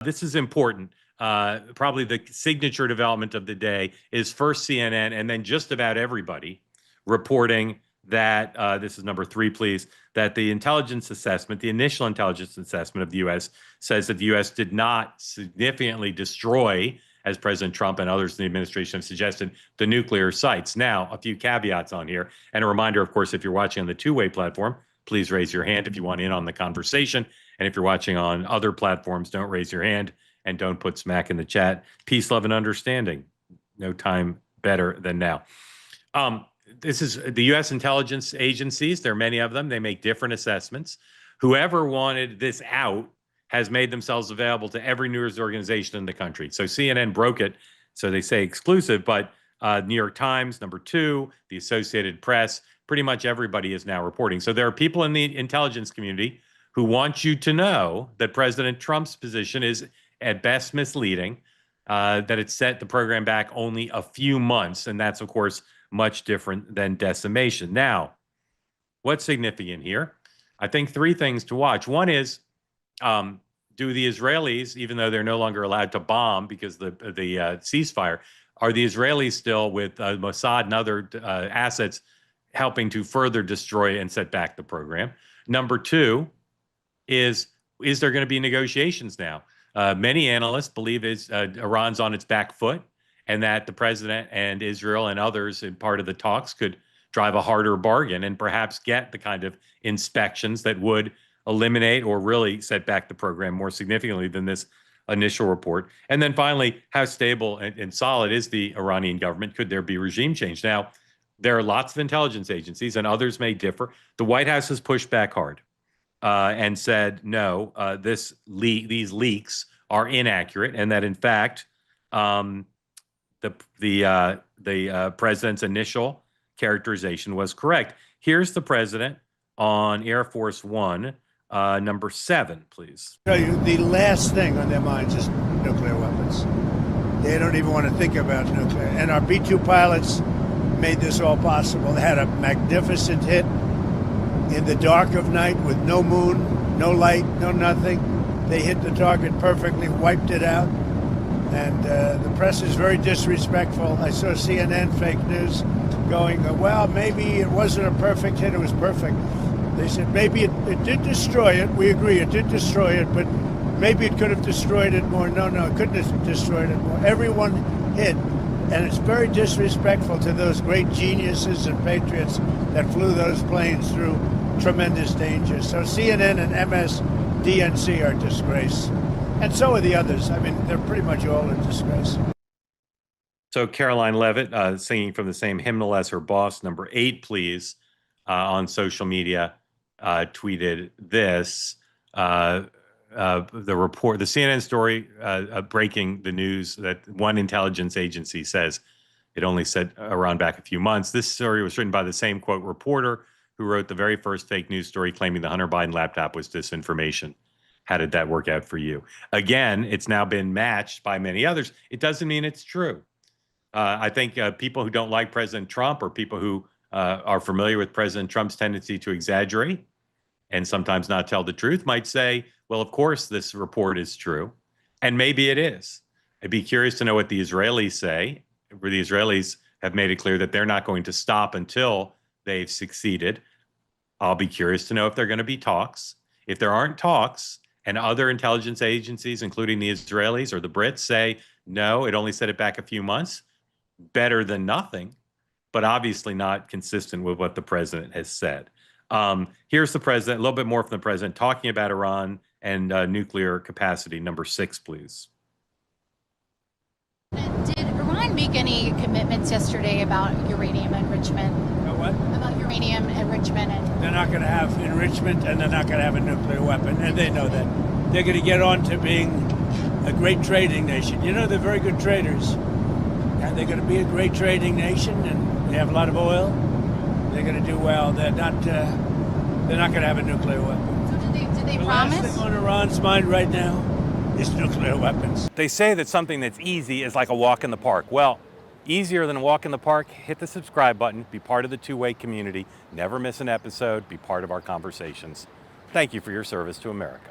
This is important. Probably the signature development of the day is first CNN and then just about everybody reporting that, this is number 3, please, that the intelligence assessment, the initial intelligence assessment of the U.S. says that the U.S. did not significantly destroy, as President Trump and others in the administration have suggested, the nuclear sites. Now, a few caveats on here. And a reminder, of course, if you're watching on the two-way platform, please raise your hand if you want in on the conversation. And if you're watching on other platforms, don't raise your hand and don't put smack in the chat. Peace, love, and understanding. No time better than now. This is the U.S. intelligence agencies. There are many of them. They make different assessments. Whoever wanted this out has made themselves available to every news organization in the country. So CNN broke it, so they say exclusive, but New York Times, number 2, the Associated Press, pretty much everybody is now reporting. So there are people in the intelligence community who want you to know that President Trump's position is at best misleading, that it set the program back only a few months. And that's, of course, much different than decimation. Now, what's significant here? I think 3 things to watch. One is, do the Israelis, even though they're no longer allowed to bomb because the ceasefire, are the Israelis still with Mossad and other assets helping to further destroy and set back the program? Number 2 is there going to be negotiations now? Many analysts believe Iran's on its back foot and that the president and Israel and others in part of the talks could drive a harder bargain and perhaps get the kind of inspections that would eliminate or really set back the program more significantly than this initial report. And then finally, how stable and solid is the Iranian government? Could there be regime change? Now, there are lots of intelligence agencies and others may differ. The White House has pushed back hard and said, no, these leaks are inaccurate and that in fact, the president's initial characterization was correct. Here's the president on Air Force One, number 7, please. The last thing on their minds is nuclear weapons. They don't even want to think about nuclear. And our B-2 pilots made this all possible. They had a magnificent hit in the dark of night with no moon, no light, no nothing. They hit the target perfectly, wiped it out. And the press is very disrespectful. I saw CNN fake news going, well, maybe it wasn't a perfect hit, it was perfect. They said maybe it did destroy it. We agree it did destroy it, but maybe it could have destroyed it more. No, it couldn't have destroyed it more. Everyone hit. And it's very disrespectful to those great geniuses and patriots that flew those planes through tremendous danger. So CNN and MS-DNC are a disgrace. And so are the others. I mean, they're pretty much all a disgrace. So Caroline Levitt, singing from the same hymnal as her boss, number 8, please, on social media, tweeted this. The report, the CNN story breaking the news that one intelligence agency says it only set Iran back a few months. This story was written by the same, quote, reporter who wrote the very first fake news story claiming the Hunter Biden laptop was disinformation. How did that work out for you? Again, it's now been matched by many others. It doesn't mean it's true. I think people who don't like President Trump or people who are familiar with President Trump's tendency to exaggerate and sometimes not tell the truth might say, well, of course, this report is true. And maybe it is. I'd be curious to know what the Israelis say, where the Israelis have made it clear that they're not going to stop until they've succeeded. I'll be curious to know if there are going to be talks. If there aren't talks and other intelligence agencies, including the Israelis or the Brits, say, no, it only set it back a few months, better than nothing, but obviously not consistent with what the president has said. Here's the president, a little bit more from the president, talking about Iran and nuclear capacity. Number 6, please. Did Iran make any commitments yesterday about uranium enrichment? About what? About uranium enrichment. They're not going to have enrichment and they're not going to have a nuclear weapon. And they know that. They're going to get on to being a great trading nation. You know, they're very good traders. And they're going to be a great trading nation and they have a lot of oil. They're going to do well. They're not going to have a nuclear weapon. So did they The promise? last thing on Iran's mind right now is nuclear weapons. They say that something that's easy is like a walk in the park. Well, easier than a walk in the park, hit the subscribe button, be part of the two-way community, never miss an episode, be part of our conversations. Thank you for your service to America.